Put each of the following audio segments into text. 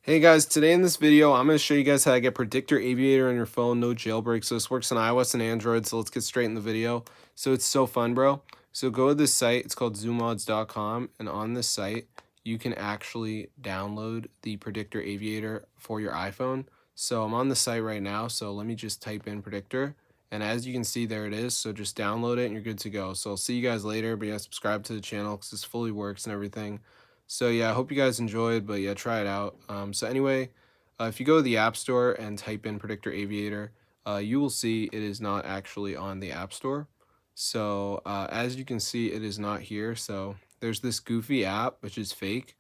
Hey guys, today in this video, I'm going to show you guys how to get Predictor Aviator on your phone, no jailbreak. So this works on iOS and Android, so let's get straight in the video. So it's so fun, bro. So go to this site, it's called zoomods.com, and on this site, you can actually download the Predictor Aviator for your iPhone. So I'm on the site right now, so let me just type in Predictor, and as you can see, there it is. So just download it and you're good to go. So I'll see you guys later, but yeah, subscribe to the channel because this fully works and everything. So yeah, I hope you guys enjoyed, but yeah, try it out. So anyway, if you go to the App Store and type in Predictor Aviator, you will see it is not actually on the App Store. So as you can see, it is not here. So there's this goofy app, which is fake,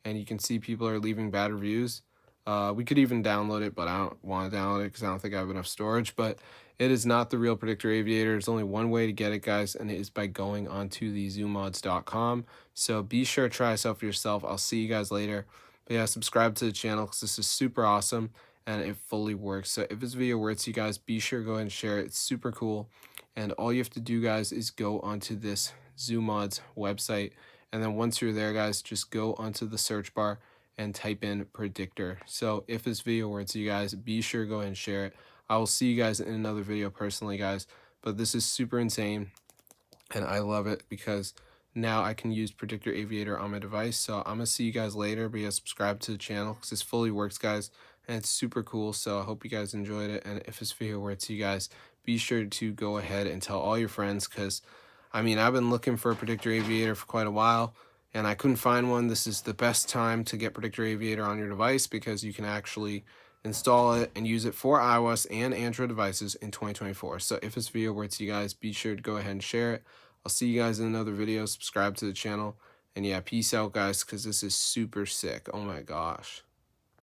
and you can see people are leaving bad reviews. We could even download it, but I don't want to download it because I don't think I have enough storage. But it is not the real Predictor Aviator. There's only one way to get it, guys, and it is by going onto the zoomods.com. So be sure to try this out for yourself. I'll see you guys later. But yeah, subscribe to the channel because this is super awesome and it fully works. So if this video works, you guys, be sure to go ahead and share it. It's super cool. And all you have to do, guys, is go onto this Zoomods website. And then once you're there, guys, just go onto the search bar and type in Predictor. So if this video works, you guys, be sure to go ahead and share it. I will see you guys in another video personally, guys. But this is super insane, and I love it because now I can use Predictor Aviator on my device. So I'm going to see you guys later, but yeah, subscribe to the channel because this fully works, guys, and it's super cool. So I hope you guys enjoyed it, and if this video works, you guys, be sure to go ahead and tell all your friends because, I mean, I've been looking for a Predictor Aviator for quite a while, and I couldn't find one. This is the best time to get Predictor Aviator on your device because you can actually install it and use it for iOS and Android devices in 2024. So if this video works, you guys, be sure to go ahead and share it. I'll see you guys in another video. Subscribe to the channel. And yeah, peace out, guys, because this is super sick. Oh my gosh.